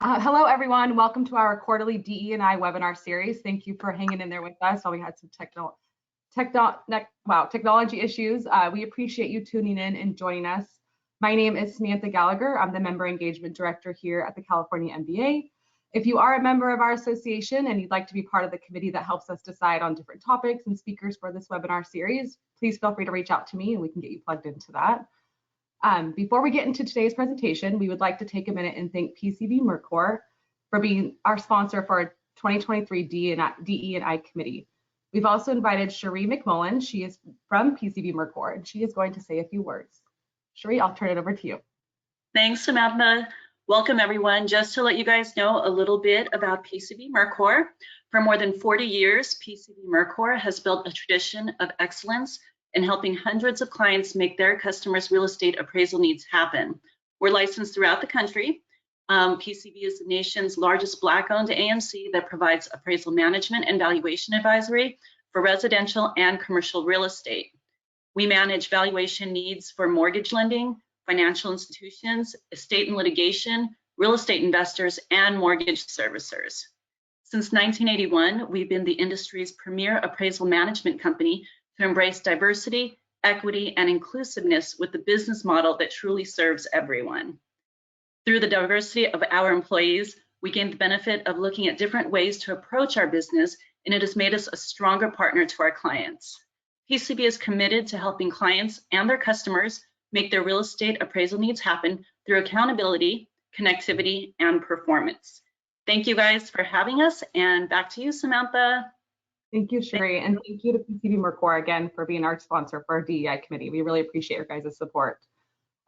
Hello, everyone. Welcome to our quarterly DE&I webinar series. Thank you for hanging in there with us while we had some technology issues. We appreciate you tuning in and joining us. My name is Samantha Gallagher. I'm the Member Engagement Director here at the California MBA. If you are a member of our association and you'd like to be part of the committee that helps us decide on different topics and speakers for this webinar series, please feel free to reach out to me and we can get you plugged into that. Before we get into today's presentation, we would like to take a minute and thank PCB Mercor for being our sponsor for our 2023 DE&I Committee. We've also invited Cherie McMullen. She is from PCB Mercor, and she is going to say a few words. Cherie, I'll turn it over to you. Thanks, Samantha. Welcome, everyone. Just to let you guys know a little bit about PCB Mercor. For more than 40 years, PCB Mercor has built a tradition of excellence in helping hundreds of clients make their customers' real estate appraisal needs happen. We're licensed throughout the country. PCB is the nation's largest Black-owned AMC that provides appraisal management and valuation advisory for residential and commercial real estate. We manage valuation needs for mortgage lending, financial institutions, estate and litigation, real estate investors, and mortgage servicers. Since 1981, we've been the industry's premier appraisal management company to embrace diversity, equity, and inclusiveness with the business model that truly serves everyone. Through the diversity of our employees, we gain the benefit of looking at different ways to approach our business, and it has made us a stronger partner to our clients. PCB is committed to helping clients and their customers make their real estate appraisal needs happen through accountability, connectivity, and performance. Thank you guys for having us, and back to you, Samantha. Thank you, Cherie, and thank you to PCB Mercor again for being our sponsor for our DEI committee. We really appreciate your guys' support.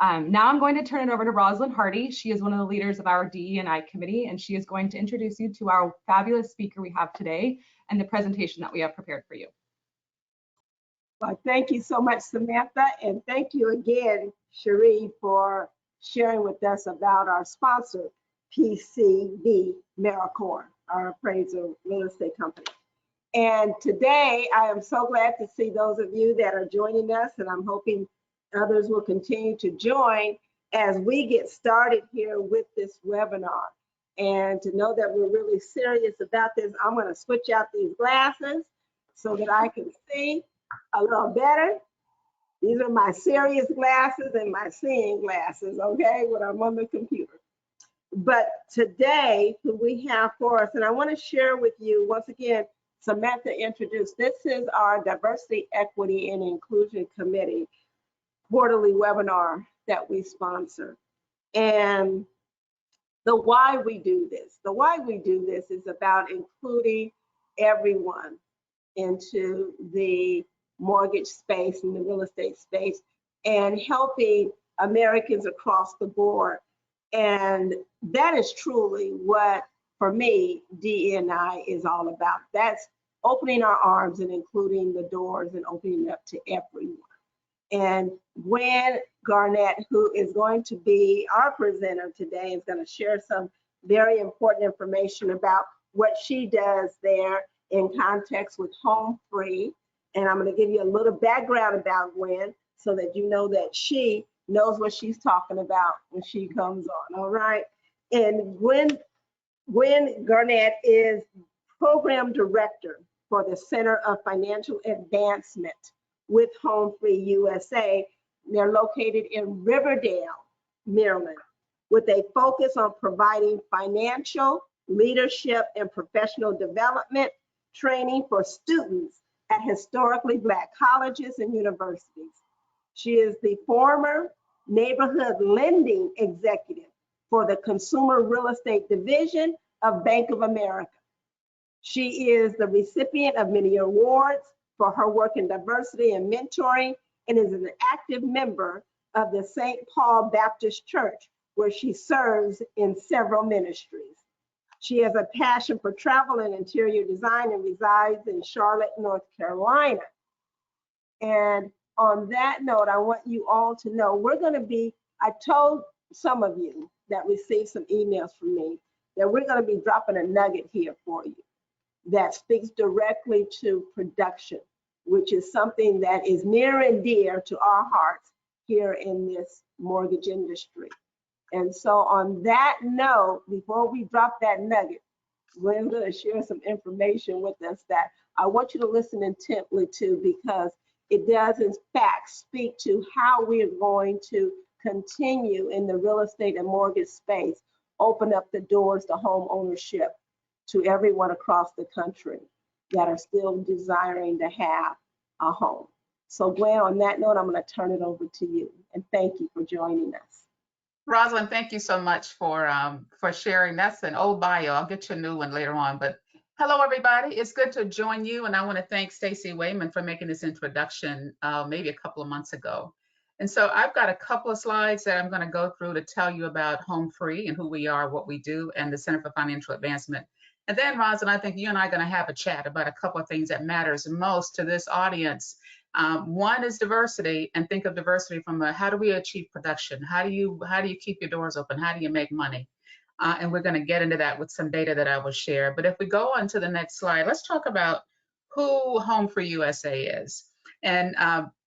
Now I'm going to turn it over to Rosalind Hardy. She is one of the leaders of our DE&I committee, and she is going to introduce you to our fabulous speaker we have today and the presentation that we have prepared for you. Well, thank you so much, Samantha, and thank you again, Cherie, for sharing with us about our sponsor, PCB Mercor, our appraisal real estate company. And today, I am so glad to see those of you that are joining us, and I'm hoping others will continue to join as we get started here with this webinar. And to know that we're really serious about this, I'm going to switch out these glasses so that I can see a little better. These are my serious glasses and my seeing glasses, okay, when I'm on the computer. But today, who we have for us, and I want to share with you, once again, Samantha introduced, this is our Diversity, Equity, and Inclusion Committee quarterly webinar that we sponsor. And the why we do this. The why we do this is about including everyone into the mortgage space and the real estate space and helping Americans across the board. And that is truly what, for me, DE&I is all about. That's opening our arms and including the doors and opening up to everyone. And Gwen Garnett, who is going to be our presenter today, is going to share some very important information about what she does there in context with HomeFree. And I'm going to give you a little background about Gwen so that you know that she knows what she's talking about when she comes on, all right? And Gwen Garnett is Program Director for the Center of Financial Advancement with HomeFree-USA. They're located in Riverdale, Maryland, with a focus on providing financial, leadership, and professional development training for students at historically Black colleges and universities. She is the former neighborhood lending executive for the Consumer Real Estate Division of Bank of America. She is the recipient of many awards for her work in diversity and mentoring, and is an active member of the St. Paul Baptist Church, where she serves in several ministries. She has a passion for travel and interior design and resides in Charlotte, North Carolina. And on that note, I want you all to know we're going to be, I told some of you that received some emails from me that we're going to be dropping a nugget here for you that speaks directly to production, which is something that is near and dear to our hearts here in this mortgage industry. And so on that note, before we drop that nugget, Gwen's going to share some information with us that I want you to listen intently to, because it does in fact speak to how we are going to continue in the real estate and mortgage space, open up the doors to home ownership to everyone across the country that are still desiring to have a home. So Gwen, on that note, I'm going to turn it over to you, and thank you for joining us. Rosalind, thank you so much for sharing. That's an old bio. I'll get you a new one later on. But hello, everybody. It's good to join you. And I want to thank Stacey Wayman for making this introduction maybe a couple of months ago. And so I've got a couple of slides that I'm going to go through to tell you about HomeFree and who we are, what we do, and the Center for Financial Advancement. And then, Rosalind, I think you and I are going to have a chat about a couple of things that matters most to this audience. One is diversity, and think of diversity from how do we achieve production? How do you keep your doors open? How do you make money? And we're going to get into that with some data that I will share. But if we go on to the next slide, let's talk about who HomeFree-USA is. And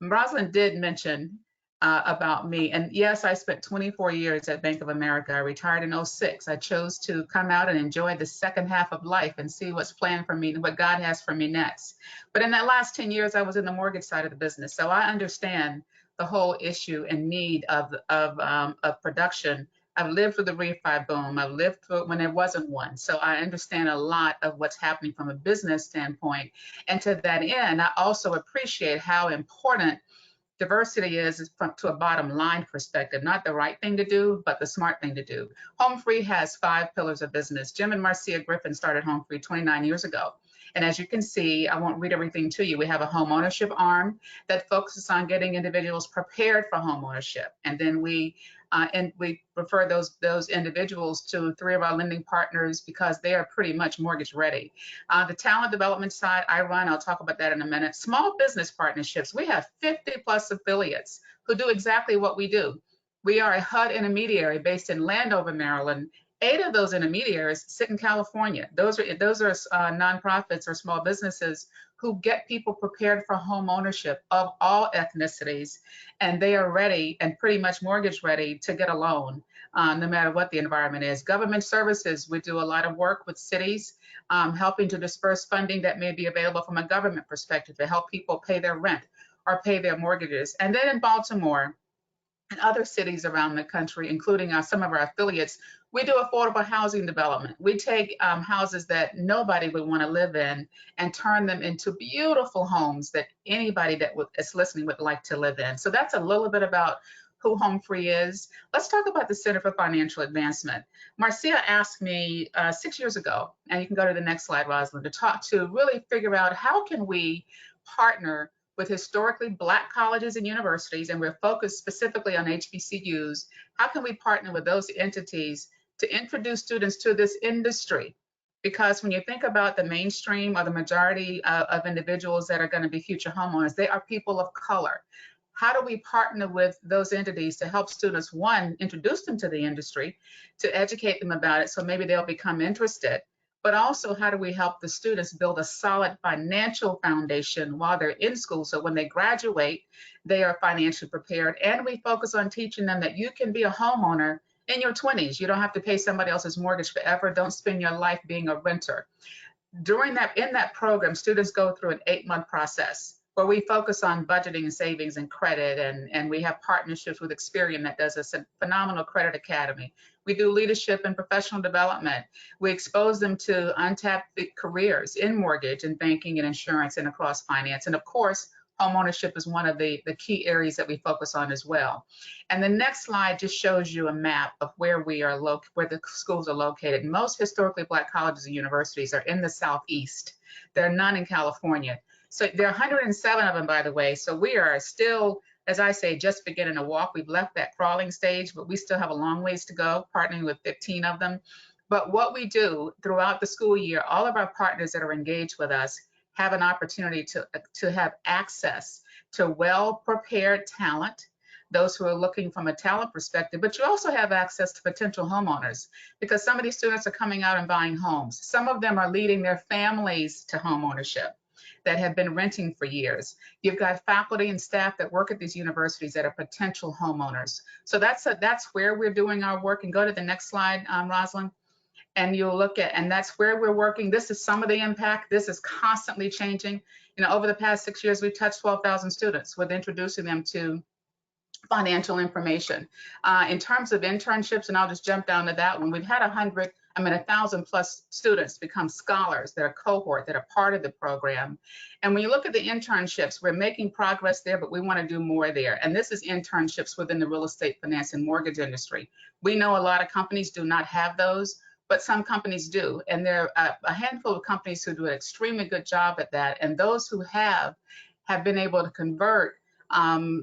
Rosalind did mention about me. And yes, I spent 24 years at Bank of America. I retired in 2006. I chose to come out and enjoy the second half of life and see what's planned for me and what God has for me next. But in that last 10 years, I was in the mortgage side of the business. So I understand the whole issue and need of production. I've lived through the refi boom. I've lived through it when there wasn't one. So I understand a lot of what's happening from a business standpoint. And to that end, I also appreciate how important diversity is from to a bottom line perspective, not the right thing to do, but the smart thing to do. HomeFree has 5 pillars of business. Jim and Marcia Griffin started HomeFree 29 years ago. And as you can see, I won't read everything to you. We have a home ownership arm that focuses on getting individuals prepared for home ownership. And then we refer those individuals to 3 of our lending partners because they are pretty much mortgage ready. The talent development side I run, I'll talk about that in a minute. Small business partnerships, we have 50 plus affiliates who do exactly what we do. We are a HUD intermediary based in Landover, Maryland. 8 of those intermediaries sit in California. Those are nonprofits or small businesses who get people prepared for home ownership of all ethnicities, and they are ready and pretty much mortgage ready to get a loan, no matter what the environment is. Government services, we do a lot of work with cities, helping to disperse funding that may be available from a government perspective to help people pay their rent or pay their mortgages. And then in Baltimore and other cities around the country, including some of our affiliates, we do affordable housing development. We take houses that nobody would want to live in and turn them into beautiful homes that anybody that is listening would like to live in. So that's a little bit about who HomeFree is. Let's talk about the Center for Financial Advancement. Marcia asked me 6 years ago, and you can go to the next slide, Rosalind, to really figure out how can we partner with historically Black colleges and universities, and we're focused specifically on HBCUs. How can we partner with those entities to introduce students to this industry? Because when you think about the mainstream or the majority of individuals that are going to be future homeowners, they are people of color. How do we partner with those entities to help students, one, introduce them to the industry, to educate them about it so maybe they'll become interested, but also how do we help the students build a solid financial foundation while they're in school so when they graduate, they are financially prepared. And we focus on teaching them that you can be a homeowner in your 20s. You don't have to pay somebody else's mortgage forever. Don't spend your life being a renter. In that program, students go through an 8-month process where we focus on budgeting and savings and credit, and we have partnerships with Experian that does a phenomenal credit academy. We do leadership and professional development. We expose them to untapped careers in mortgage and banking and insurance and across finance. And of course, homeownership is one of the key areas that we focus on as well. And the next slide just shows you a map of where where the schools are located. Most historically Black colleges and universities are in the Southeast. There are none in California. So there are 107 of them, by the way. So we are still, as I say, just beginning to walk. We've left that crawling stage, but we still have a long ways to go, partnering with 15 of them. But what we do throughout the school year, all of our partners that are engaged with us have an opportunity to have access to well-prepared talent, those who are looking from a talent perspective, but you also have access to potential homeowners because some of these students are coming out and buying homes. Some of them are leading their families to home ownership. that have been renting for years. You've got faculty and staff that work at these universities that are potential homeowners. So that's where we're doing our work. And go to the next slide, Rosalind. And you'll look at, and that's where we're working. This is some of the impact. This is constantly changing. You know, over the past 6 years, we've touched 12,000 students with introducing them to financial information. In terms of internships, and I'll just jump down to that one, we've had 1,000 plus students become scholars that are cohort, that are part of the program. And when you look at the internships, we're making progress there, but we want to do more there. And this is internships within the real estate, finance, and mortgage industry. We know a lot of companies do not have those, but some companies do. And there are a handful of companies who do an extremely good job at that. And those who have been able to convert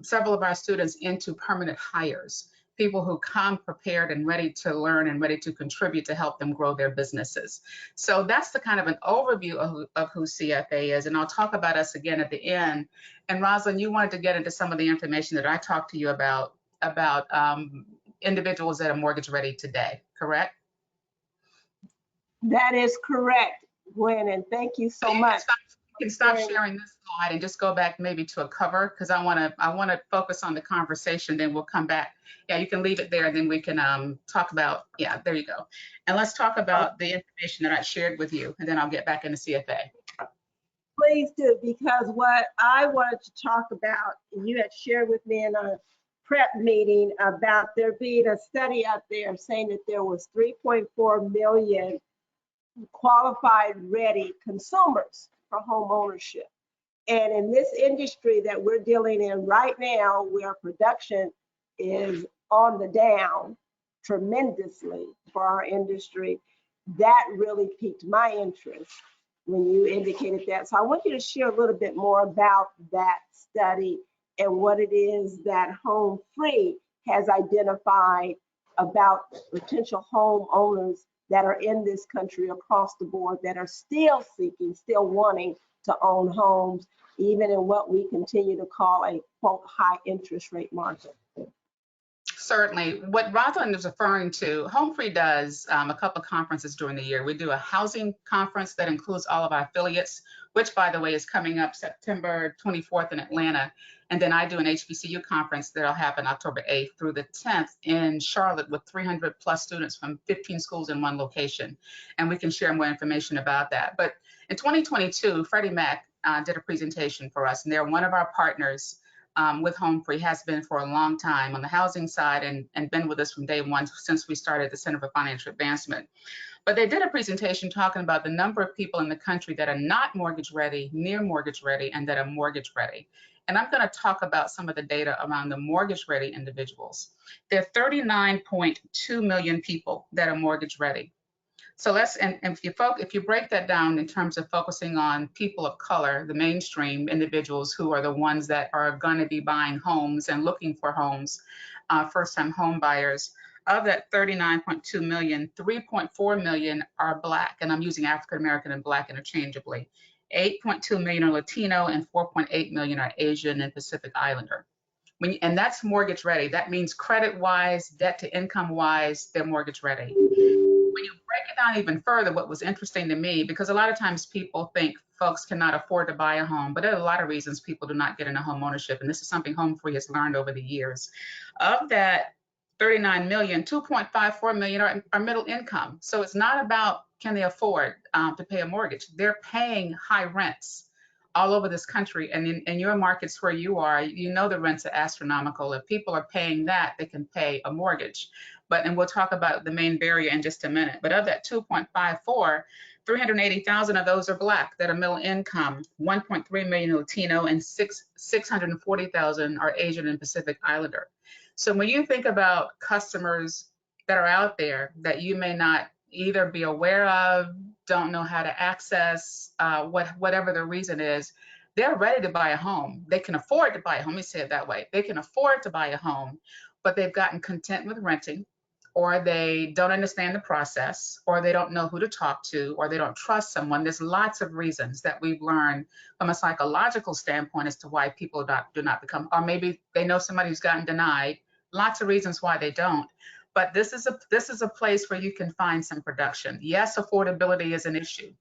several of our students into permanent hires, people who come prepared and ready to learn and ready to contribute to help them grow their businesses. So that's the kind of an overview of who CFA is. And I'll talk about us again at the end. And Rosalind, you wanted to get into some of the information that I talked to you about individuals that are mortgage ready today, correct? That is correct, Gwen, and thank you so much. You can stop sharing this slide and just go back maybe to a cover, because I want to focus on the conversation. Then we'll come back. Yeah, you can leave it there, and then we can talk about. Yeah, there you go. And let's talk about the information that I shared with you, and then I'll get back into CFA. Please do, because what I wanted to talk about, you had shared with me in a prep meeting about there being a study out there saying that there was 3.4 million qualified ready consumers for home ownership. And in this industry that we're dealing in right now, where production is on the down tremendously for our industry, that really piqued my interest when you indicated that. So I want you to share a little bit more about that study and what it is that HomeFree has identified about potential homeowners that are in this country across the board that are still seeking, still wanting to own homes, even in what we continue to call a, quote, high interest rate market. Certainly. What Rosalind is referring to, HomeFree does a couple of conferences during the year. We do a housing conference that includes all of our affiliates, which, by the way, is coming up September 24th in Atlanta. And then I do an HBCU conference that'll happen October 8th through the 10th in Charlotte with 300 plus students from 15 schools in one location. And we can share more information about that. But in 2022, Freddie Mac did a presentation for us, and they're one of our partners with HomeFree, has been for a long time on the housing side and been with us from day one since we started the Center for Financial Advancement. But they did a presentation talking about the number of people in the country that are not mortgage ready, near mortgage ready, and that are mortgage ready. And I'm going to talk about some of the data around the mortgage ready individuals. There are 39.2 million people that are mortgage ready. So let's, and if you break that down in terms of focusing on people of color, the mainstream individuals who are the ones that are going to be buying homes and looking for homes, first-time home buyers, of that 39.2 million, 3.4 million are Black, and I'm using African American and Black interchangeably. 8.2 million are Latino, and 4.8 million are Asian and Pacific Islander. And that's mortgage ready. That means credit-wise, debt-to-income-wise, they're mortgage ready. When you break it down even further, what was interesting to me, because a lot of times people think folks cannot afford to buy a home, but there are a lot of reasons people do not get into home ownership, and this is something HomeFree has learned over the years. Of that 39 million, 2.54 million are middle income. So it's not about can they afford to pay a mortgage. They're paying high rents all over this country, and in your markets where you are, you know the rents are astronomical. If people are paying that, they can pay a mortgage. And we'll talk about the main barrier in just a minute. But of that 2.54, 380,000 of those are Black that are middle income, 1.3 million Latino, and 640,000 are Asian and Pacific Islander. So when you think about customers that are out there that you may not either be aware of, don't know how to access, whatever the reason is, they're ready to buy a home. They can afford to buy a home. Let me say it that way. They can afford to buy a home, but they've gotten content with renting, or they don't understand the process, or they don't know who to talk to, or they don't trust someone. There's lots of reasons that we've learned from a psychological standpoint as to why people do not become, or maybe they know somebody who's gotten denied, lots of reasons why they don't. But this is a place where you can find some production. Yes, affordability is an issue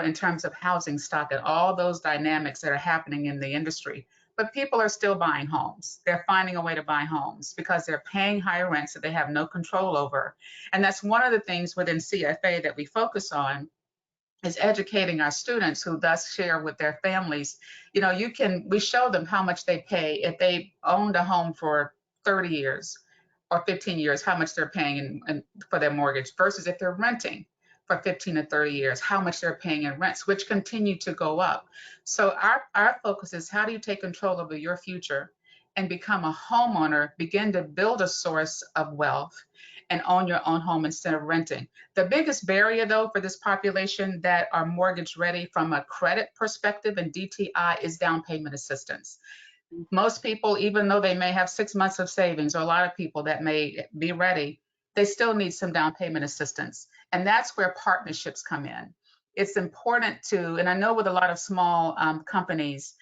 in terms of housing stock and all those dynamics that are happening in the industry. But people are still buying homes. They're finding a way to buy homes because they're paying higher rents that they have no control over. And that's one of the things within CFA that we focus on, is educating our students who thus share with their families. You know, we show them how much they pay if they owned a home for 30 years or 15 years, how much they're paying for their mortgage versus if they're renting for 15 to 30 years, how much they're paying in rents, which continue to go up. So our focus is, how do you take control over your future and become a homeowner, begin to build a source of wealth and own your own home instead of renting. The biggest barrier, though, for this population that are mortgage ready from a credit perspective and DTI is down payment assistance. Most people, even though they may have 6 months of savings, or a lot of people that may be ready, they still need some down payment assistance. And that's where partnerships come in. It's important to, and I know with a lot of small companies,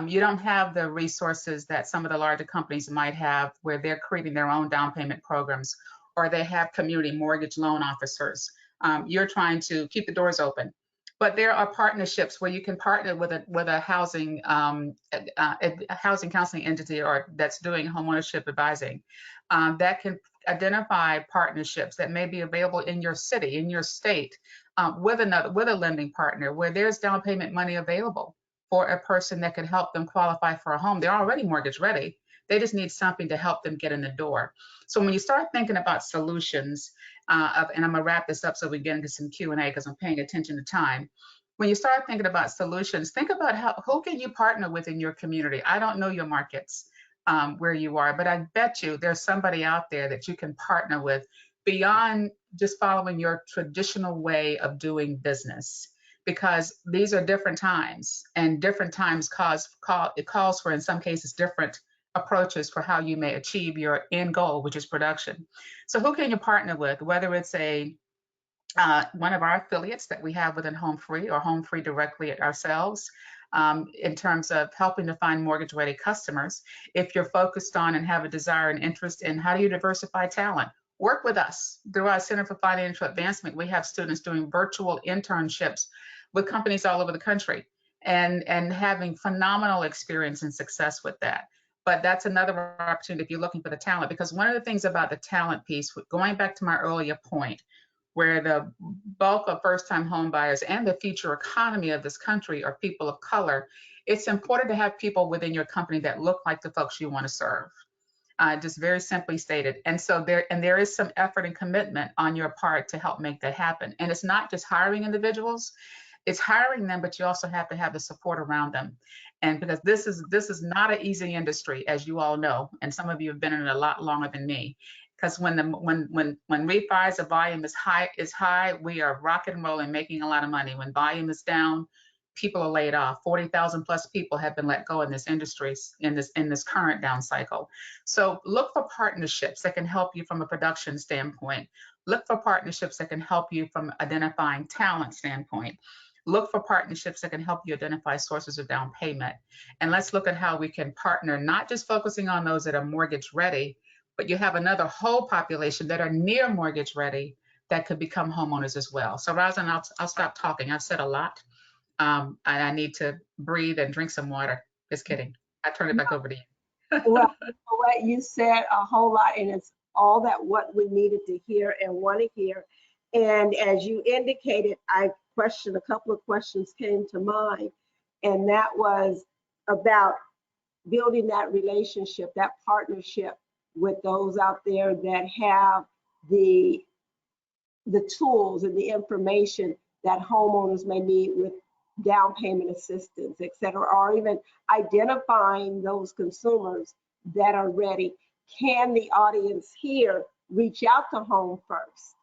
you don't have the resources that some of the larger companies might have, where they're creating their own down payment programs, or they have community mortgage loan officers. You're trying to keep the doors open. But there are partnerships where you can partner with a housing counseling entity, or that's doing homeownership advising, that can identify partnerships that may be available in your city, in your state, with a lending partner, where there's down payment money available for a person that can help them qualify for a home. They're already mortgage ready. They just need something to help them get in the door. So when you start thinking about solutions, and I'm gonna wrap this up so we get into some Q&A because I'm paying attention to time. When you start thinking about solutions, think about who can you partner with in your community. I don't know your markets where you are, but I bet you there's somebody out there that you can partner with beyond just following your traditional way of doing business. Because these are different times, and different times it calls for, in some cases, different approaches for how you may achieve your end goal, which is production. So who can you partner with, whether it's one of our affiliates that we have within HomeFree, or HomeFree directly ourselves, in terms of helping to find mortgage ready customers. If you're focused on and have a desire and interest in how do you diversify talent, work with us. Through our Center for Financial Advancement, we have students doing virtual internships with companies all over the country, and having phenomenal experience and success with that. But that's another opportunity if you're looking for the talent, because one of the things about the talent piece, going back to my earlier point, where the bulk of first-time home buyers and the future economy of this country are people of color, it's important to have people within your company that look like the folks you want to serve. Just very simply stated. And so there is some effort and commitment on your part to help make that happen. And it's not just hiring individuals, it's hiring them, but you also have to have the support around them. And because this is not an easy industry, as you all know, and some of you have been in it a lot longer than me. Because when refis, the volume is high, we are rock and rolling, making a lot of money. When volume is down, people are laid off. 40,000 plus people have been let go in this industry in this current down cycle. So look for partnerships that can help you from a production standpoint. Look for partnerships that can help you from identifying talent standpoint. Look for partnerships that can help you identify sources of down payment. And let's look at how we can partner, not just focusing on those that are mortgage ready, but you have another whole population that are near mortgage ready that could become homeowners as well. So Rosalyn, I'll stop talking. I've said a lot. And I need to breathe and drink some water. Just kidding. I turn it back over to you. Well, you know what, you said a whole lot, and it's all that what we needed to hear and want to hear. And as you indicated, a couple of questions came to mind, and that was about building that relationship, that partnership with those out there that have the tools and the information that homeowners may need with down payment assistance, et cetera, or even identifying those consumers that are ready. Can the audience here reach out to Home First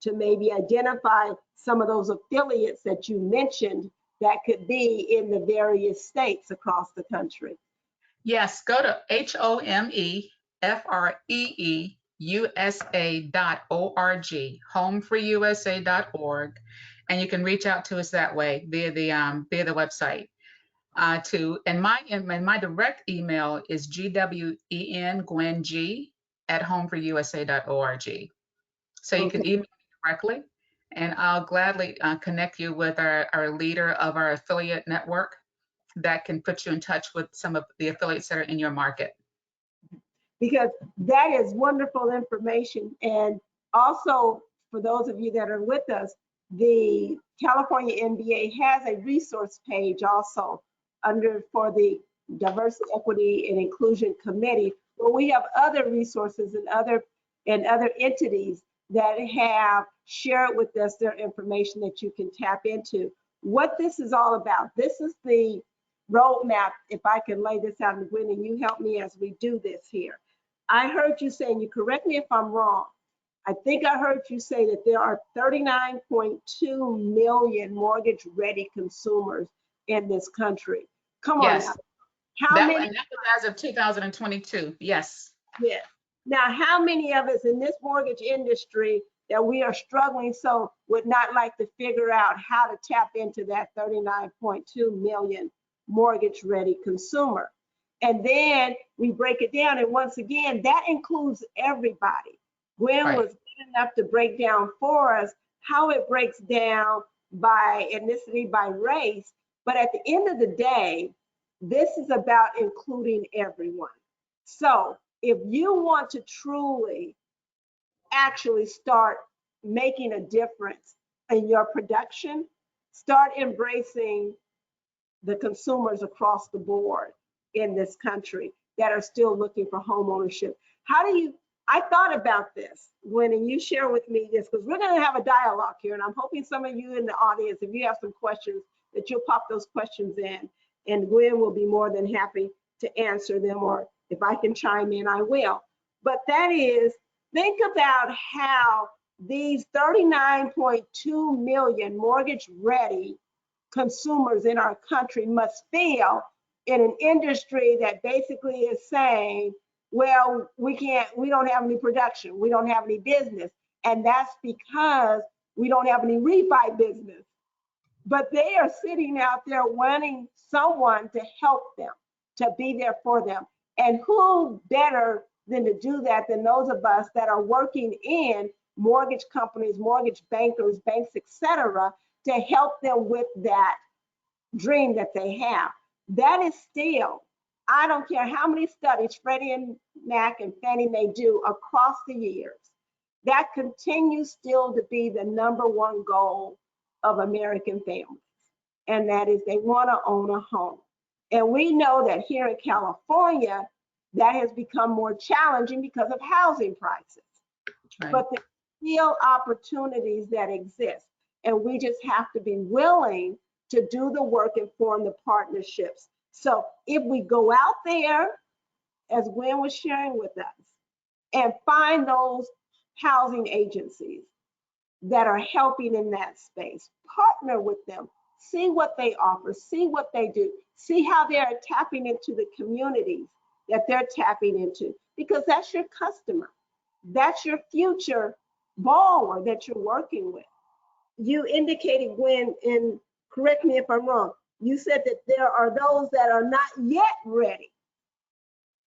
to maybe identify some of those affiliates that you mentioned that could be in the various states across the country? Yes, go to HomeFree-USA.org, HomeFree-USA.org, and you can reach out to us that way via the website. And my direct email is GWEN, Gwen G, HomeFree-USA.org. So you can Okay. email me directly, and I'll gladly connect you with our leader of our affiliate network that can put you in touch with some of the affiliates that are in your market. Because that is wonderful information. And also, for those of you that are with us, the California MBA has a resource page also for the Diversity, Equity, and Inclusion Committee, where we have other resources and other entities that have shared with us their information that you can tap into. What this is all about, this is the roadmap, if I can lay this out, and Gwen, and you help me as we do this here. I heard you saying, you correct me if I'm wrong, I think I heard you say that there are 39.2 million mortgage-ready consumers in this country. Come on Yes. now. How many? And that was as of 2022. Yes. Yeah. Now, how many of us in this mortgage industry that we are struggling so would not like to figure out how to tap into that 39.2 million mortgage-ready consumer? And then we break it down, and once again, that includes everybody. Gwen Right. was good enough to break down for us how it breaks down by ethnicity, by race. But at the end of the day, this is about including everyone. So if you want to truly actually start making a difference in your production, start embracing the consumers across the board in this country that are still looking for home ownership. I thought about this, Gwen, and you share with me this, because we're going to have a dialogue here, and I'm hoping some of you in the audience, if you have some questions, that you'll pop those questions in, and Gwen will be more than happy to answer them, or if I can chime in, I will. But that is, think about how these 39.2 million mortgage-ready consumers in our country must feel in an industry that basically is saying, well, we don't have any production, we don't have any business. And that's because we don't have any refi business. But they are sitting out there wanting someone to help them, to be there for them. And who better than to do that than those of us that are working in mortgage companies, mortgage bankers, banks, etc., to help them with that dream that they have. That is still, I don't care how many studies Freddie and Mac and Fannie Mae do across the years, that continues still to be the #1 goal of American families. And that is they want to own a home. And we know that here in California, that has become more challenging because of housing prices. Right. But there's still opportunities that exist. And we just have to be willing to do the work and form the partnerships. So if we go out there, as Gwen was sharing with us, and find those housing agencies that are helping in that space, partner with them, see what they offer, see what they do, see how they're tapping into the communities that they're tapping into, because that's your customer. That's your future borrower that you're working with. You indicated, Gwen, and correct me if I'm wrong, you said that there are those that are not yet ready,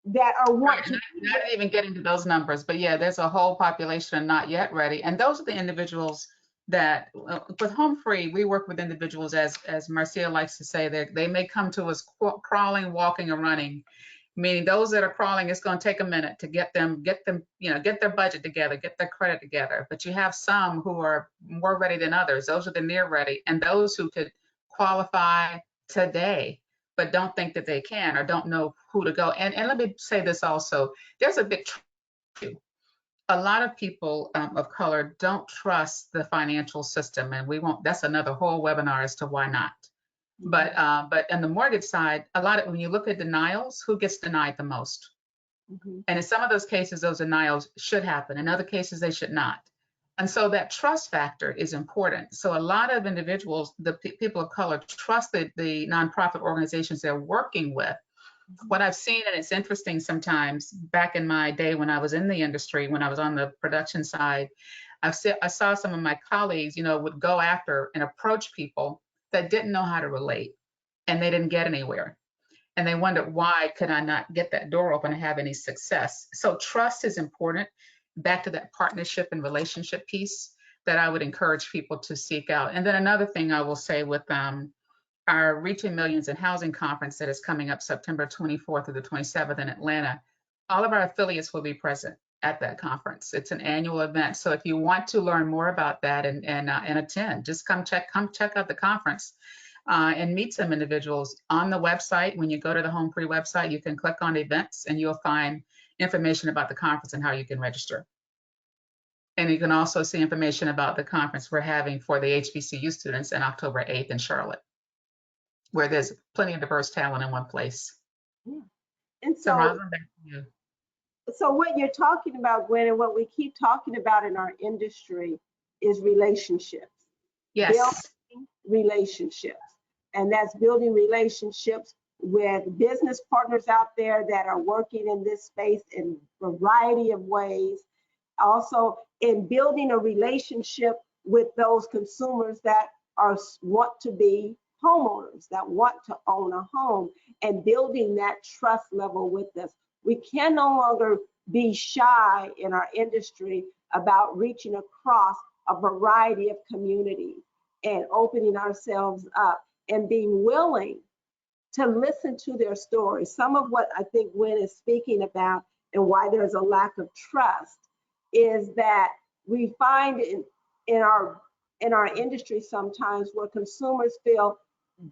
that are wanting. Not even getting to those numbers, but yeah, there's a whole population not yet ready. And those are the individuals that, with HomeFree, we work with individuals, as Marcia likes to say, they may come to us crawling, walking, or running. Meaning those that are crawling, it's going to take a minute to get them, get their budget together, get their credit together. But you have some who are more ready than others. Those are the near ready, and those who could qualify today, but don't think that they can or don't know who to go. And let me say this also, there's a big truth. A lot of people of color don't trust the financial system, and that's another whole webinar as to why not. But on the mortgage side, when you look at denials, who gets denied the most? Mm-hmm. And in some of those cases, those denials should happen. In other cases, they should not. And so that trust factor is important. So a lot of individuals, the people of color, trust the nonprofit organizations they're working with. Mm-hmm. What I've seen, and it's interesting sometimes, back in my day when I was in the industry, when I was on the production side, I saw some of my colleagues, would go after and approach people that didn't know how to relate, and they didn't get anywhere. and they wondered, why could I not get that door open and have any success? So trust is important. Back to that partnership and relationship piece that I would encourage people to seek out. And then another thing I will say with our Reaching Millions in Housing Conference that is coming up September 24th through the 27th in Atlanta, all of our affiliates will be present at that conference. It's an annual event. So if you want to learn more about that and attend, just come check out the conference and meet some individuals on the website. When you go to the Home Free website, you can click on events and you'll find information about the conference and how you can register. And you can also see information about the conference we're having for the HBCU students on October 8th in Charlotte, where there's plenty of diverse talent in one place. Yeah. And So so, Rosalind, back to you. so what you're talking about, Gwen, and what we keep talking about in our industry is relationships. Yes. Building relationships. And that's building relationships with business partners out there that are working in this space in a variety of ways. Also, in building a relationship with those consumers that want to be homeowners, that want to own a home, and building that trust level with us. We can no longer be shy in our industry about reaching across a variety of communities and opening ourselves up and being willing to listen to their stories. Some of what I think Gwen is speaking about and why there's a lack of trust is that we find in our industry sometimes where consumers feel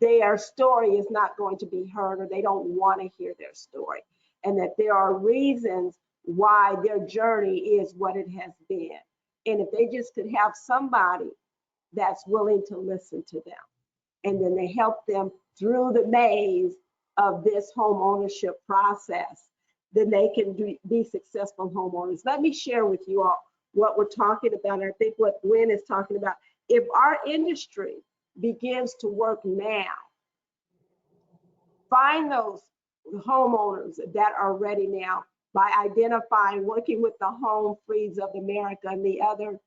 their story is not going to be heard, or they don't want to hear their story, and that there are reasons why their journey is what it has been. And if they just could have somebody that's willing to listen to them, and then they help them through the maze of this home ownership process, then they can be successful homeowners. Let me share with you all what we're talking about. I think what Gwen is talking about. If our industry begins to work now, find those homeowners that are ready now by identifying, working with the Home Frees of America and the other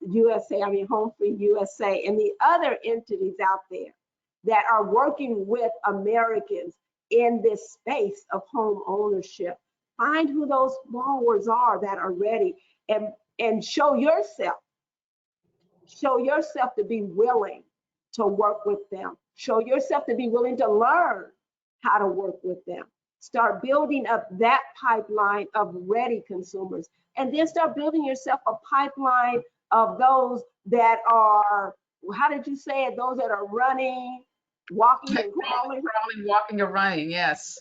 HomeFree-USA and the other entities out there that are working with Americans in this space of home ownership. Find who those borrowers are that are ready, and show yourself to be willing to work with them. Show yourself to be willing to learn how to work with them. Start building up that pipeline of ready consumers, and then start building yourself a pipeline of those that are, how did you say it? Those that are running, walking and crawling. Crawling, walking, or running, yes.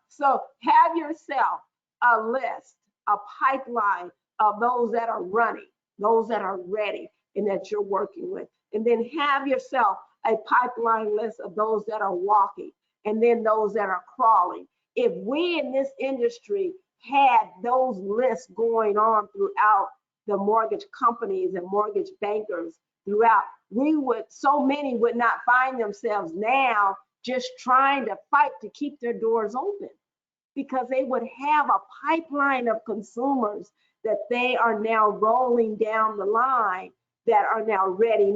So have yourself a list, a pipeline of those that are running, those that are ready, and that you're working with. And then have yourself a pipeline list of those that are walking, and then those that are crawling. If we in this industry had those lists going on throughout the mortgage companies and mortgage bankers throughout, so many would not find themselves now just trying to fight to keep their doors open, because they would have a pipeline of consumers that they are now rolling down the line that are now, ready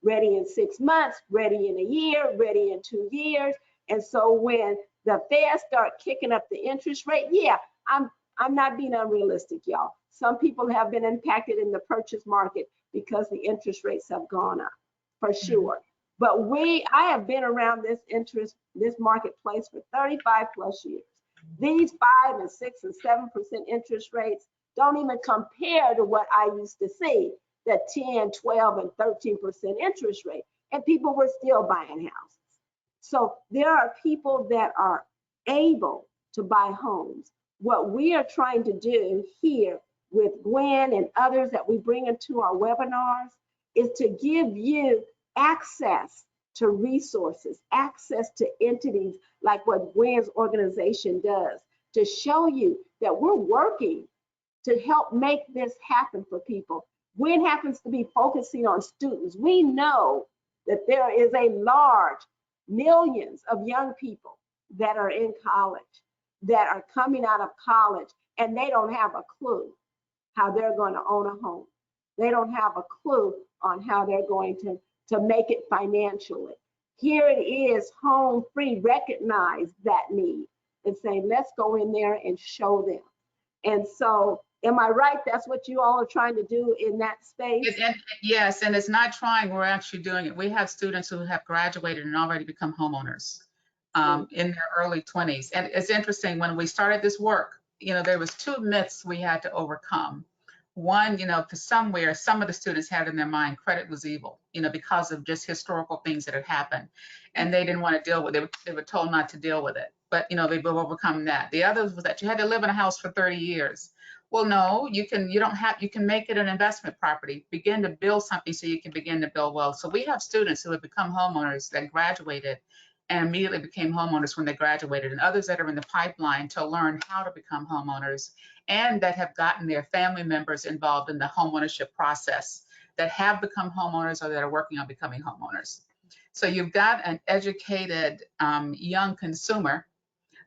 ready in 6 months, ready in a year, ready in 2 years. And so when the Fed start kicking up the interest rate, yeah, I'm not being unrealistic, y'all. Some people have been impacted in the purchase market because the interest rates have gone up, for sure. But I have been around this marketplace for 35 plus years. These 5 and 6 and 7% interest rates don't even compare to what I used to see, the 10, 12, and 13% interest rate, and people were still buying houses. So there are people that are able to buy homes. What we are trying to do here with Gwen and others that we bring into our webinars is to give you access to resources, access to entities like what Gwen's organization does, to show you that we're working to help make this happen for people. Gwen happens to be focusing on students. We know that there is a large millions of young people that are in college, that are coming out of college, and they don't have a clue how they're going to own a home. They don't have a clue on how they're going to make it financially. here it is, Home Free recognized that need and saying, let's go in there and show them. And so, am I right? That's what you all are trying to do in that space? Yes, and it's not trying, we're actually doing it. We have students who have graduated and already become homeowners in their early 20s. And it's interesting, when we started this work, there was 2 myths we had to overcome. One, to somewhere, some of the students had in their mind credit was evil, because of just historical things that had happened, and they didn't want to deal with it. They were told not to deal with it, but they've overcome that. The other was that you had to live in a house for 30 years. Well, no, you can make it an investment property, begin to build something so you can begin to build wealth. So we have students who have become homeowners that graduated and immediately became homeowners when they graduated, and others that are in the pipeline to learn how to become homeowners, and that have gotten their family members involved in the homeownership process, that have become homeowners or that are working on becoming homeowners. So you've got an educated young consumer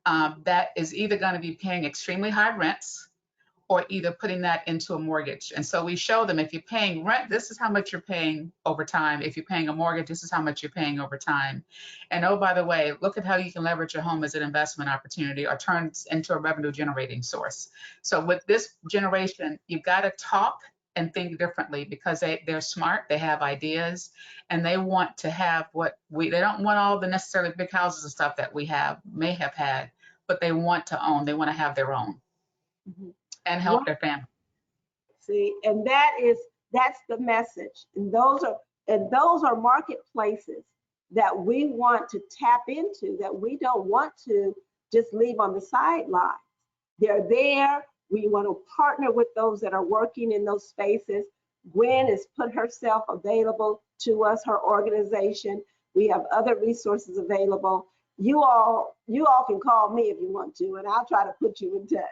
that is either going to be paying extremely high rents or either putting that into a mortgage. And so we show them, if you're paying rent, this is how much you're paying over time. If you're paying a mortgage, this is how much you're paying over time. And oh, by the way, look at how you can leverage your home as an investment opportunity or turn it into a revenue generating source. So with this generation, you've got to talk and think differently, because they're smart, they have ideas, and they want to have they don't want all the necessarily big houses and stuff that we may have had, but they want to own, they want to have their own. Mm-hmm. And help their family. See, and that's the message. And those are marketplaces that we want to tap into, that we don't want to just leave on the sidelines. They're there. We want to partner with those that are working in those spaces. Gwen has put herself available to us, her organization. We have other resources available. You all can call me if you want to, and I'll try to put you in touch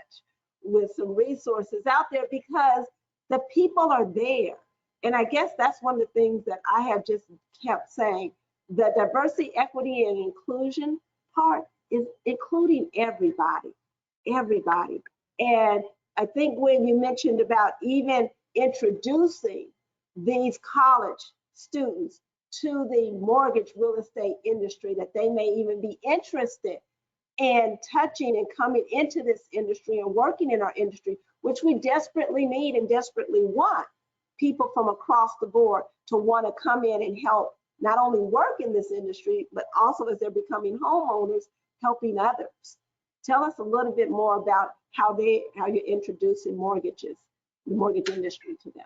with some resources out there, because the people are there. And I guess that's one of the things that I have just kept saying. The diversity, equity, and inclusion part is including everybody. And I think when you mentioned about even introducing these college students to the mortgage real estate industry, that they may even be interested and touching and coming into this industry and working in our industry, which we desperately need and desperately want people from across the board to want to come in and help not only work in this industry, but also as they're becoming homeowners, helping others. Tell us a little bit more about how you're introducing the mortgage industry to them.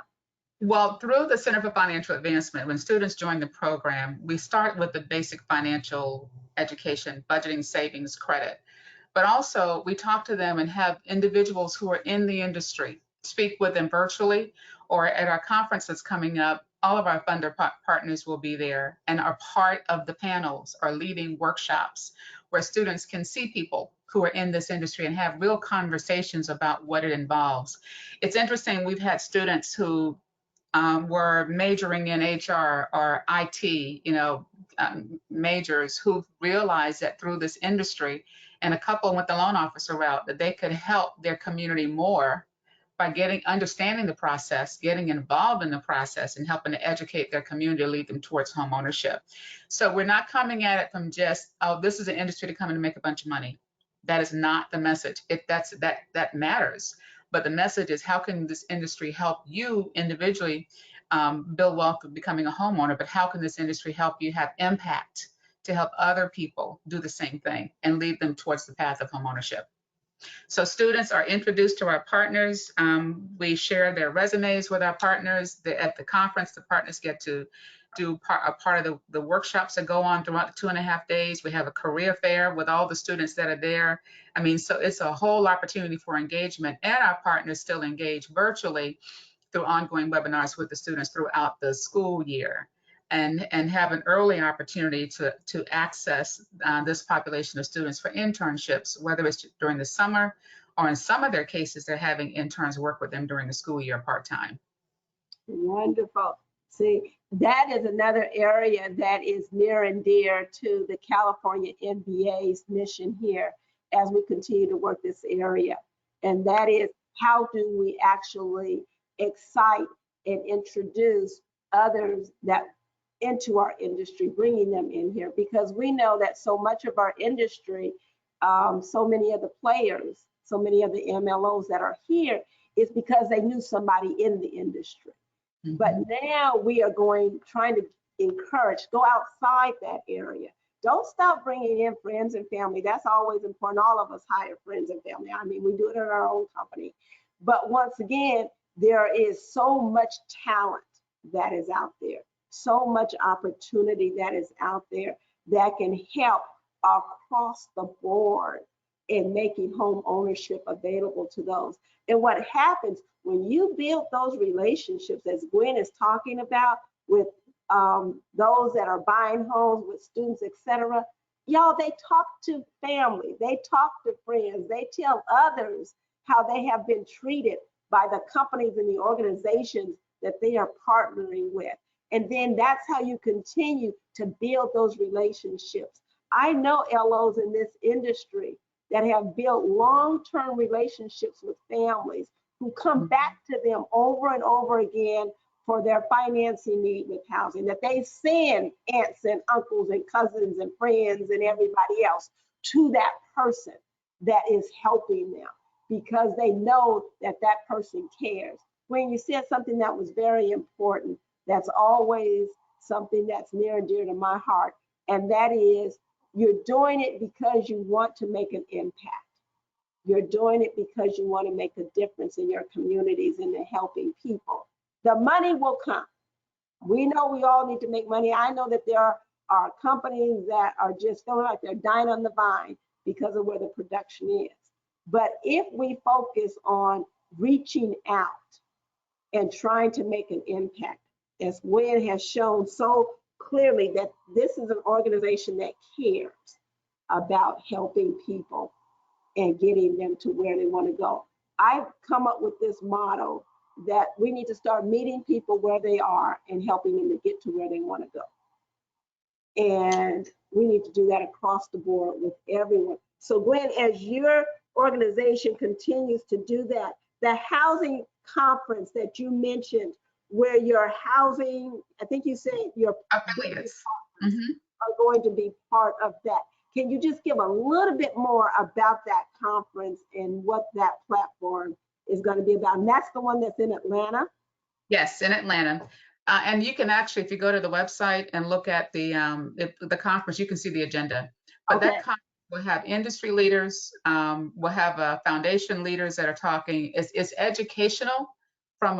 Well, through the Center for Financial Advancement, when students join the program, we start with the basic financial education, budgeting, savings, credit. But also we talk to them and have individuals who are in the industry speak with them virtually, or at our conference that's coming up. All of our funder partners will be there and are part of the panels or leading workshops where students can see people who are in this industry and have real conversations about what it involves. It's interesting, we've had students who were majoring in HR or IT, majors, who realized that through this industry, and a couple went the loan officer route, that they could help their community more by understanding the process, getting involved in the process, and helping to educate their community to lead them towards home ownership. So we're not coming at it from just, oh, this is an industry to come in and make a bunch of money. That is not the message. That matters. But the message is, how can this industry help you individually build wealth of becoming a homeowner, but how can this industry help you have impact to help other people do the same thing and lead them towards the path of homeownership? So students are introduced to our partners. We share their resumes with our partners. At the conference, the partners get to do a part of the workshops that go on throughout the 2.5 days. We have a career fair with all the students that are there. I mean, so it's a whole opportunity for engagement, and our partners still engage virtually through ongoing webinars with the students throughout the school year, and have an early opportunity to access this population of students for internships, whether it's during the summer, or in some of their cases, they're having interns work with them during the school year part-time. Wonderful. See, that is another area that is near and dear to the California MBA's mission here as we continue to work this area. And that is, how do we actually excite and introduce others that into our industry, bringing them in here, because we know that so much of our industry, so many of the players, so many of the MLOs that are here is because they knew somebody in the industry. Mhm. But now we are trying to encourage, go outside that area. Don't stop bringing in friends and family. That's always important. All of us hire friends and family. I mean, we do it in our own company. But once again, there is so much talent that is out there, so much opportunity that is out there that can help across the board in making home ownership available to those. And what happens when you build those relationships, as Gwen is talking about, with those that are buying homes, with students, etc., y'all, they talk to family, they talk to friends, they tell others how they have been treated by the companies and the organizations that they are partnering with. And then that's how you continue to build those relationships. I know LOs in this industry that have built long-term relationships with families who come back to them over and over again for their financing need with housing, that they send aunts and uncles and cousins and friends and everybody else to that person that is helping them, because they know that that person cares. When you said something that was very important, that's always something that's near and dear to my heart, and that is, you're doing it because you want to make an impact. You're doing it because you want to make a difference in your communities and in helping people. The money will come. We know we all need to make money. I know that there are companies that are just feeling like they're dying on the vine because of where the production is. But if we focus on reaching out and trying to make an impact, as Gwen has shown so clearly, that this is an organization that cares about helping people and getting them to where they want to go. I've come up with this motto that we need to start meeting people where they are and helping them to get to where they want to go. And we need to do that across the board with everyone. So Gwen, as your organization continues to do that, the housing conference that you mentioned, where your housing, I think you said your Affiliates. are going to be part of that. Can you just give a little bit more about that conference and what that platform is going to be about? And that's the one that's in Atlanta? Yes, in Atlanta. And you can actually, if you go to the website and look at the conference, you can see the agenda. But Okay. that conference will have industry leaders, we'll have foundation leaders that are talking. It's educational from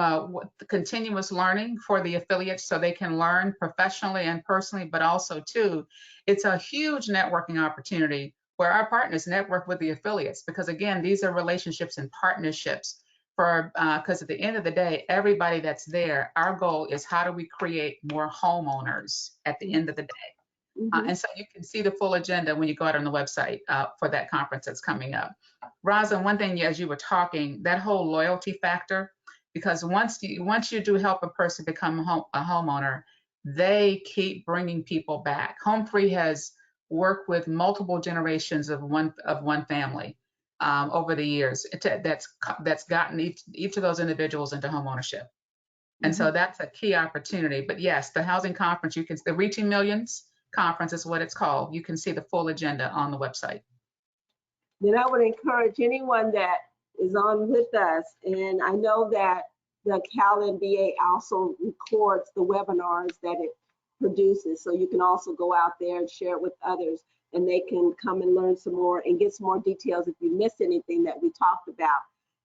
the continuous learning for the affiliates, so they can learn professionally and personally, but also too, it's a huge networking opportunity where our partners network with the affiliates, because again, these are relationships and partnerships. Because at the end of the day, everybody that's there, our goal is how do we create more homeowners at the end of the day. And so you can see the full agenda when you go out on the website for that conference that's coming up. Rosa, one thing as you were talking, that whole loyalty factor, because once you do help a person become a homeowner, they keep bringing people back. HomeFree has worked with multiple generations of one family over the years that's gotten each of those individuals into homeownership. And so that's a key opportunity. But yes, the housing conference, the Reaching Millions conference is what it's called. You can see the full agenda on the website. Then I would encourage anyone that is on with us, and I know that the Cal MBA also records the webinars that it produces, so you can also go out there and share it with others, and they can come and learn some more and get some more details if you missed anything that we talked about.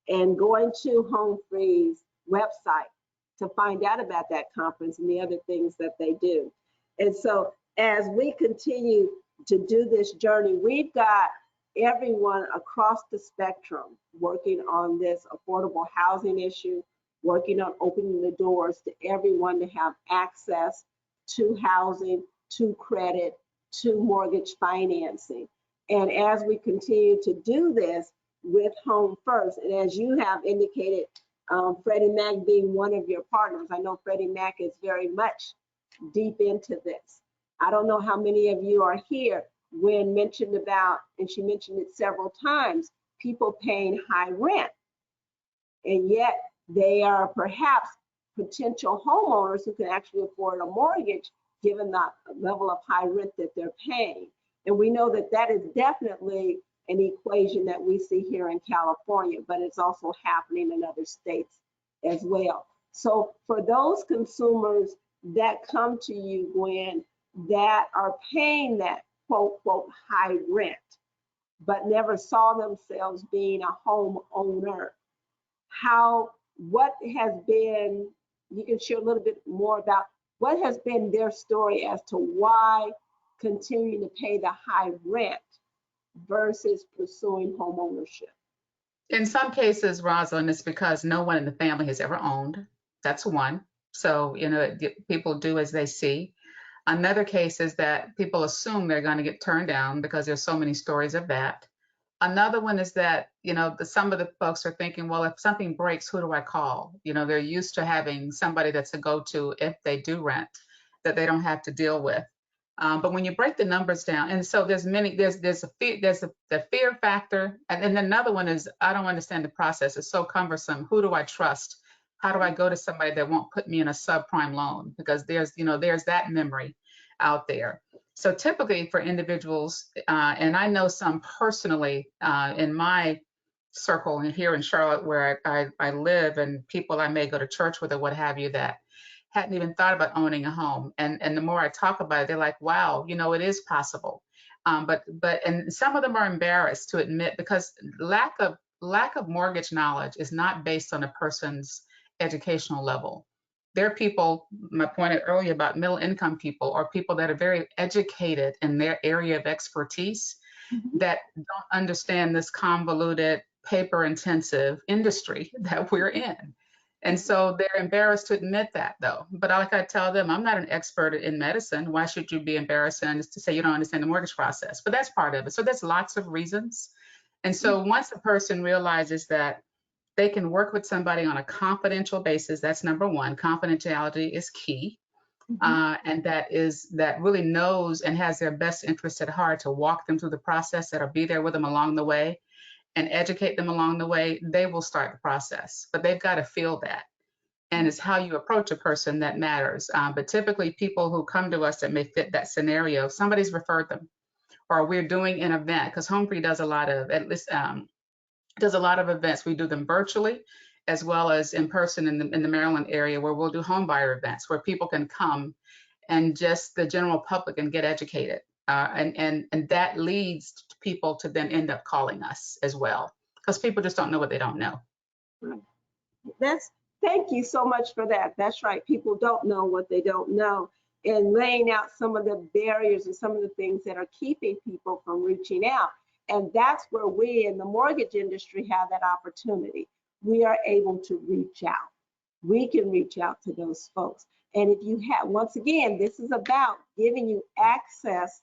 And going to HomeFree's website to find out about that conference and the other things that they do. And so as we continue to do this journey, we've got everyone across the spectrum working on this affordable housing issue, working on opening the doors to everyone to have access to housing, to credit, to mortgage financing. And as we continue to do this with Home First, and as you have indicated, Freddie Mac being one of your partners, I know Freddie Mac is very much deep into this. I don't know how many of you are here when mentioned about, and she mentioned it several times, people paying high rent. And yet they are perhaps potential homeowners who can actually afford a mortgage given the level of high rent that they're paying. And we know that that is definitely an equation that we see here in California, but it's also happening in other states as well. So for those consumers that come to you, Gwen, that are paying that quote, quote, high rent, but never saw themselves being a homeowner, what has been, you can share a little bit more about what has been their story as to why continuing to pay the high rent versus pursuing home ownership. In some cases, Rosalind, it's because no one in the family has ever owned. That's one. So, people do as they see. Another case is that people assume they're going to get turned down because there's so many stories of that. Another one is that, some of the folks are thinking, well, if something breaks, who do I call? They're used to having somebody that's a go-to if they do rent that they don't have to deal with. But when you break the numbers down, and so there's the fear factor, and then another one is I don't understand the process. It's so cumbersome. Who do I trust? How do I go to somebody that won't put me in a subprime loan? Because there's that memory out there. So typically for individuals, and I know some personally in my circle and here in Charlotte where I live, and people I may go to church with or what have you that hadn't even thought about owning a home. And the more I talk about it, they're like, wow, it is possible. But some of them are embarrassed to admit because lack of mortgage knowledge is not based on a person's educational level. There are people, I pointed earlier about middle income people or people that are very educated in their area of expertise that don't understand this convoluted, paper intensive industry that we're in. And so they're embarrassed to admit that though. But like I tell them, I'm not an expert in medicine. Why should you be embarrassed and to say you don't understand the mortgage process? But that's part of it. So there's lots of reasons. And so once a person realizes that they can work with somebody on a confidential basis, that's number one. Confidentiality is key. And that really knows and has their best interest at heart to walk them through the process, that'll be there with them along the way and educate them along the way, they will start the process. But they've got to feel that. And it's how you approach a person that matters. But typically people who come to us that may fit that scenario, somebody's referred them, or we're doing an event, because HomeFree does a lot of, does a lot of events. We do them virtually as well as in person in the Maryland area where we'll do home buyer events where people can come and just the general public and get educated. And that leads people to then end up calling us as well because people just don't know what they don't know. Thank you so much for that. That's right. People don't know what they don't know, and laying out some of the barriers and some of the things that are keeping people from reaching out. And that's where we in the mortgage industry have that opportunity. We are able to reach out. We can reach out to those folks. And if you have, once again, this is about giving you access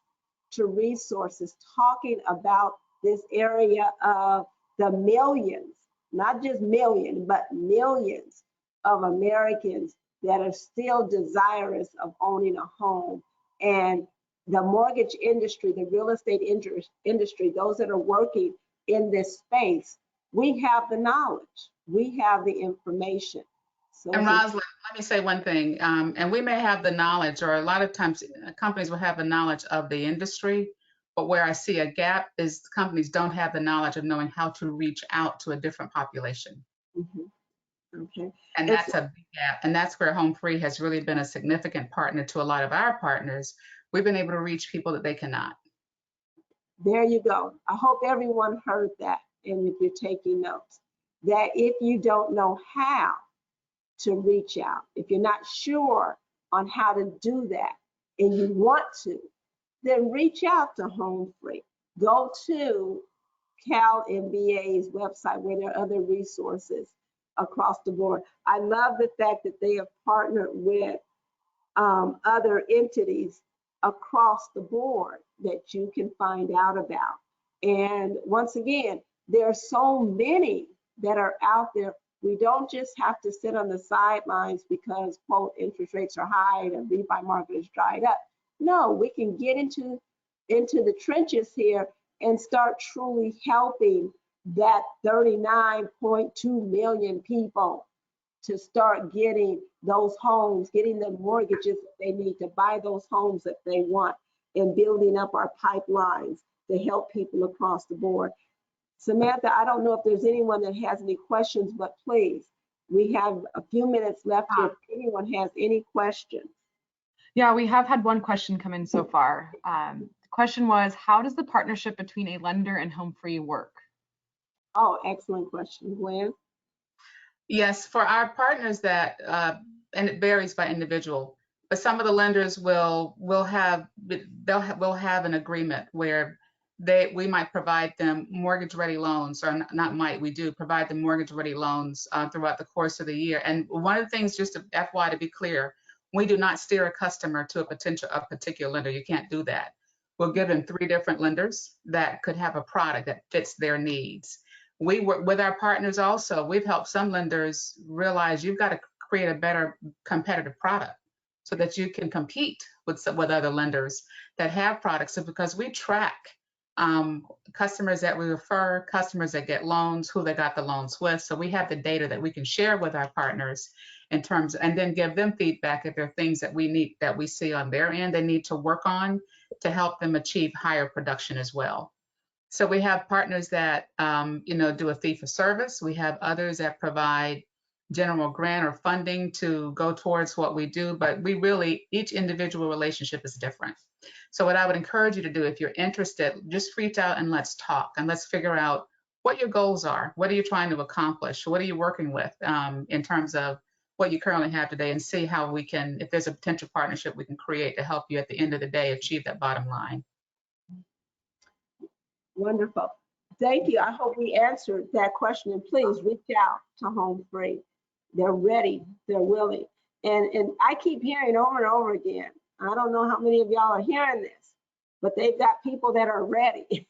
to resources, talking about this area of the millions, not just million, but millions of Americans that are still desirous of owning a home. And the mortgage industry, the real estate industry, those that are working in this space, we have the knowledge, we have the information. So, and Rosalind, let me say one thing, and we may have the knowledge, or a lot of times companies will have the knowledge of the industry, but where I see a gap is companies don't have the knowledge of knowing how to reach out to a different population. Okay. And that's a big gap. And that's where HomeFree has really been a significant partner to a lot of our partners. We've been able to reach people that they cannot. There you go. I hope everyone heard that. And if you're taking notes, that if you don't know how to reach out, if you're not sure on how to do that and you want to, then reach out to HomeFree. Go to Cal MBA's website where there are other resources across the board. I love the fact that they have partnered with other entities across the board that you can find out about. And once again, there are so many that are out there. We don't just have to sit on the sidelines because, quote, interest rates are high and the refi market is dried up. No, we can get into the trenches here and start truly helping that 39.2 million people to start getting those homes, getting the mortgages that they need to buy those homes that they want, and building up our pipelines to help people across the board. Samantha, I don't know if there's anyone that has any questions, but please, we have a few minutes left here if anyone has any questions. Yeah, we have had one question come in so far. The question was, how does the partnership between a lender and HomeFree work? Oh, excellent question. Gwen? Yes, for our partners that, and it varies by individual, but some of the lenders will have an agreement where we might provide them mortgage-ready loans, or not might, we do provide them mortgage-ready loans throughout the course of the year. And one of the things, just to FY, to be clear, we do not steer a customer to a particular lender. You can't do that. We'll give them 3 different lenders that could have a product that fits their needs. We work with our partners also. We've helped some lenders realize you've got to create a better competitive product so that you can compete with other lenders that have products. So because we track customers that we refer, customers that get loans, who they got the loans with. So we have the data that we can share with our partners in terms, and then give them feedback if there are things that we see on their end they need to work on to help them achieve higher production as well. So we have partners that do a fee for service. We have others that provide general grant or funding to go towards what we do, but each individual relationship is different. So what I would encourage you to do, if you're interested, just reach out and let's talk and let's figure out what your goals are. What are you trying to accomplish? What are you working with in terms of what you currently have today, and see how we can, if there's a potential partnership we can create to help you at the end of the day achieve that bottom line. Wonderful. Thank you. I hope we answered that question. And please reach out to HomeFree. They're ready. They're willing. And I keep hearing over and over again, I don't know how many of y'all are hearing this, but they've got people that are ready.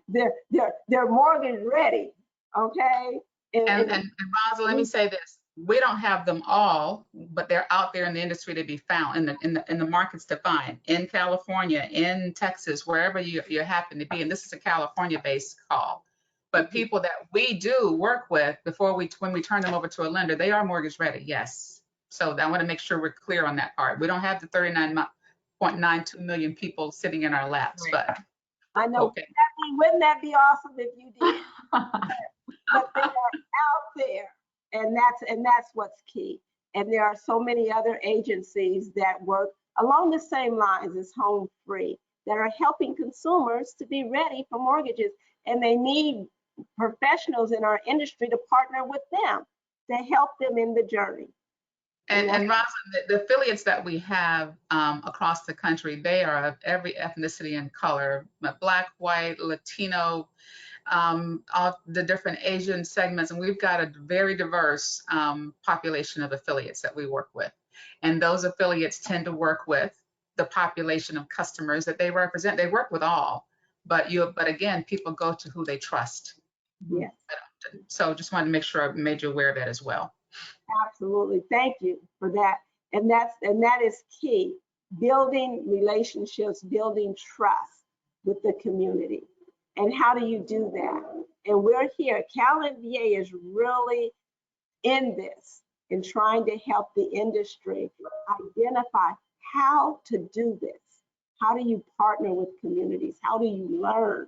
they're mortgage ready. Okay. And Rosa, let me say this. We don't have them all, but they're out there in the industry to be found, in the markets to find, in California, in Texas, wherever you happen to be. And this is a California-based call. But people that we do work with when we turn them over to a lender, they are mortgage ready, yes. So I want to make sure we're clear on that part. We don't have the 39.92 million people sitting in our laps, but I know. Okay. Wouldn't that be awesome if you did? But they are out there. And that's what's key. And there are so many other agencies that work along the same lines as HomeFree that are helping consumers to be ready for mortgages. And they need professionals in our industry to partner with them to help them in the journey. And Rosa, the affiliates that we have across the country, they are of every ethnicity and color, Black, white, Latino, all the different Asian segments, and we've got a very diverse population of affiliates that we work with. And those affiliates tend to work with the population of customers that they represent. They work with all, but again, people go to who they trust. Yes. So just wanted to make sure I made you aware of that as well. Absolutely. Thank you for that. And that is key. Building relationships, building trust with the community. And how do you do that? And we're here. Cal MBA is really in this and trying to help the industry identify how to do this. How do you partner with communities? How do you learn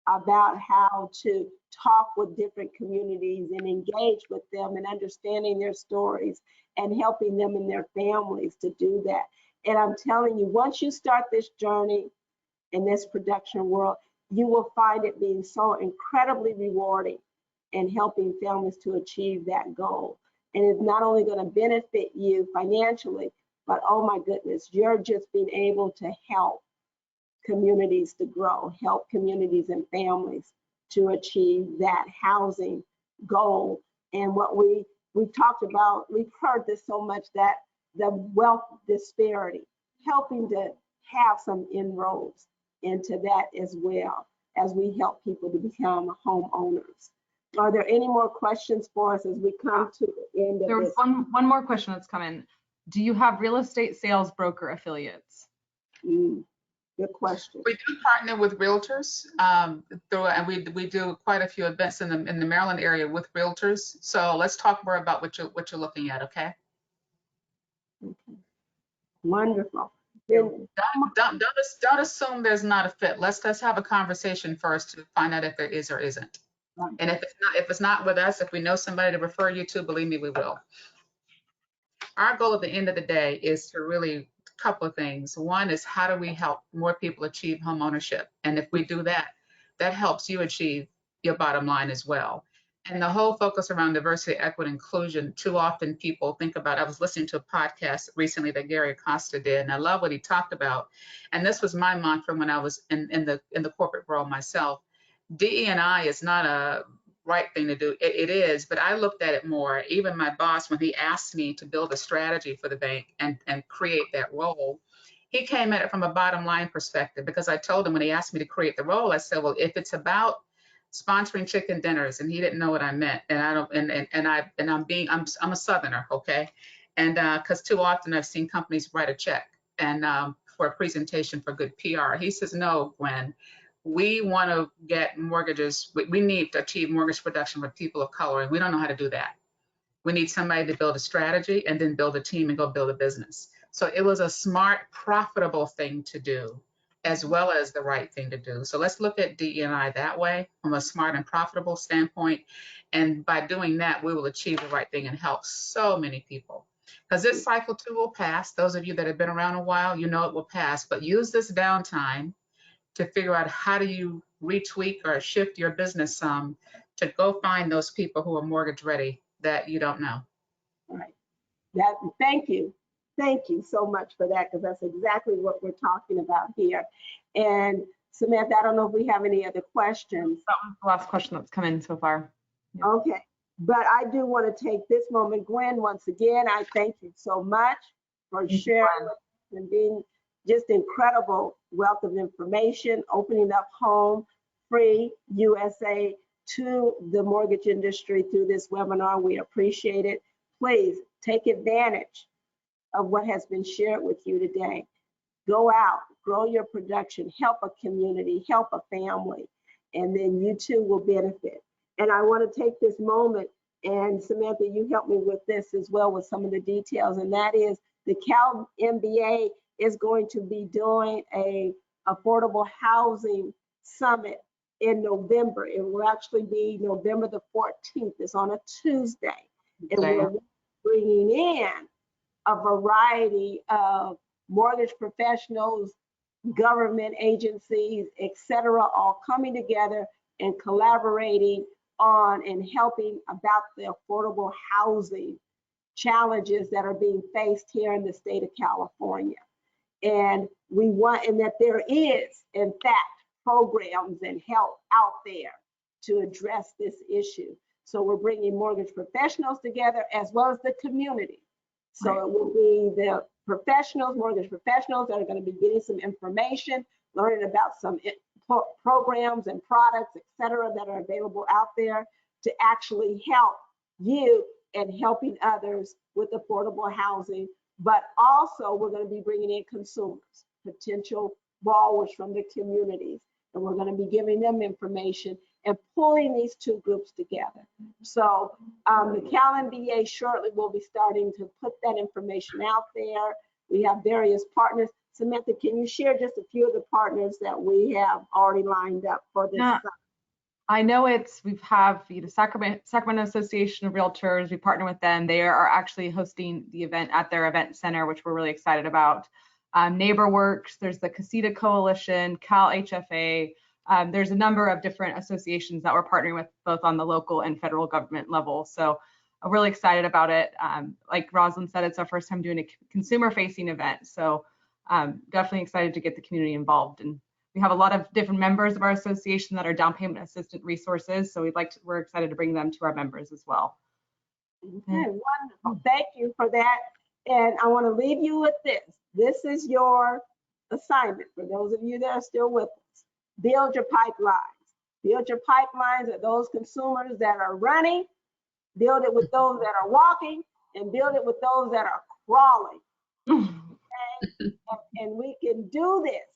about how to talk with different communities and engage with them and understanding their stories and helping them and their families to do that? And I'm telling you, once you start this journey in this production world, you will find it being so incredibly rewarding and helping families to achieve that goal. And it's not only going to benefit you financially, but oh my goodness, you're just being able to help communities to grow, help communities and families to achieve that housing goal. And what we've talked about, we've heard this so much, that the wealth disparity, helping to have some inroads into that as well as we help people to become homeowners. Are there any more questions for us as we come to the end of There was this? one more question that's come in. Do you have real estate sales broker affiliates? Good question. We do partner with realtors, and we do quite a few events in the Maryland area with realtors. So let's talk more about what you're looking at, okay? Okay. Wonderful. Then, Don't assume there's not a fit. Let's have a conversation first to find out if there is or isn't. right. And if it's not with us, if we know somebody to refer you to, believe me, we will. Our goal at the end of the day is to really couple of things. One is how do we help more people achieve home ownership? And if we do that, that helps you achieve your bottom line as well. And the whole focus around diversity, equity, inclusion, too often people think about, I was listening to a podcast recently that Gary Acosta did, and I love what he talked about. And this was my mantra when I was in the corporate world myself. DE&I is not a right thing to do. It is, but I looked at it more. Even my boss, when he asked me to build a strategy for the bank and create that role, he came at it from a bottom line perspective, because I told him when he asked me to create the role, I said, well, if it's about sponsoring chicken dinners, and he didn't know what I meant, and I don't, I'm a Southerner, okay, and because too often I've seen companies write a check and for a presentation for good PR. He says, no, Gwen, we want to get mortgages. We need to achieve mortgage production for people of color, and we don't know how to do that. We need somebody to build a strategy and then build a team and go build a business. So it was a smart, profitable thing to do, as well as the right thing to do. So let's look at DE&I that way, from a smart and profitable standpoint. And by doing that, we will achieve the right thing and help so many people. Because this cycle too will pass. Those of you that have been around a while, you know it will pass. But use this downtime to figure out how do you retweak or shift your business some to go find those people who are mortgage ready that you don't know. Right. Thank you. Thank you so much for that, because that's exactly what we're talking about here. And Samantha, I don't know if we have any other questions. That was the last question that's come in so far. Yeah. Okay, but I do want to take this moment. Gwen, once again, I thank you so much for sharing and being just incredible wealth of information, opening up HomeFree-USA to the mortgage industry through this webinar. We appreciate it. Please take advantage of what has been shared with you today. Go out, grow your production, help a community, help a family, and then you too will benefit. And I want to take this moment, and Samantha, you help me with this as well with some of the details, and that is the Cal MBA is going to be doing a affordable housing summit in November. It will actually be November the 14th. It's on a Tuesday. And we're bringing in a variety of mortgage professionals, government agencies, etc., all coming together and collaborating on and helping about the affordable housing challenges that are being faced here in the state of California. And we want, and that there is, in fact, programs and help out there to address this issue. So we're bringing mortgage professionals together as well as the community. So It will be the professionals, mortgage professionals that are going to be getting some information, learning about some programs and products, et cetera, that are available out there to actually help you and helping others with affordable housing. But also we're going to be bringing in consumers, potential borrowers from the communities, and we're going to be giving them information and pulling these two groups together. So the Cal MBA shortly will be starting to put that information out there. We have various partners. Samantha, can you share just a few of the partners that we have already lined up for this? Yeah. I know we have the Sacramento Association of Realtors. We partner with them. They are actually hosting the event at their event center, which we're really excited about. NeighborWorks, there's the Casita Coalition, Cal HFA. There's a number of different associations that we're partnering with both on the local and federal government level. So I'm really excited about it. Like Rosalind said, it's our first time doing a consumer-facing event. So definitely excited to get the community involved. And we have a lot of different members of our association that are down payment assistant resources. So we're excited to bring them to our members as well. Okay, wonderful. Thank you for that. And I want to leave you with this. This is your assignment for those of you that are still with us. Build your pipelines. Build your pipelines of those consumers that are running. Build it with those that are walking, and build it with those that are crawling. Okay? And we can do this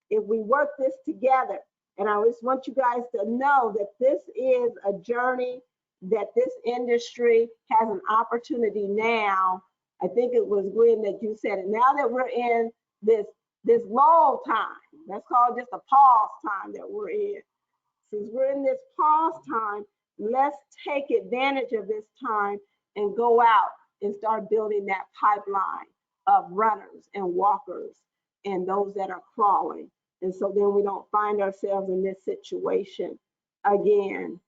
if we work this together. And I just want you guys to know that this is a journey, that this industry has an opportunity now. I think it was Gwen that you said it. Now that we're in this lull time, let's call it just a pause time that we're in. Since we're in this pause time, let's take advantage of this time and go out and start building that pipeline of runners and walkers and those that are crawling. And so then we don't find ourselves in this situation again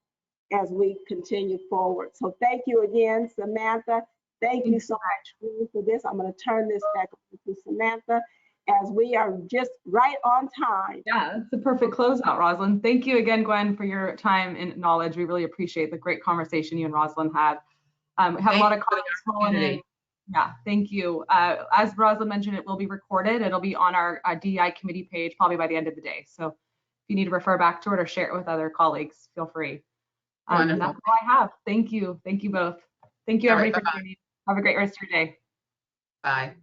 as we continue forward. So thank you again, Samantha. Thank you so much for this. I'm going to turn this back over to Samantha as we are just right on time. Yeah, it's a perfect closeout, Rosalind. Thank you again, Gwen, for your time and knowledge. We really appreciate the great conversation you and Rosalind had. We have a lot of comments rolling in. Yeah, thank you. As Rosalind mentioned, it will be recorded. It'll be on our DEI committee page probably by the end of the day. So if you need to refer back to it or share it with other colleagues, feel free. And that's all I have. Thank you. Thank you both. Thank you, everybody, for joining. Have a great rest of your day. Bye.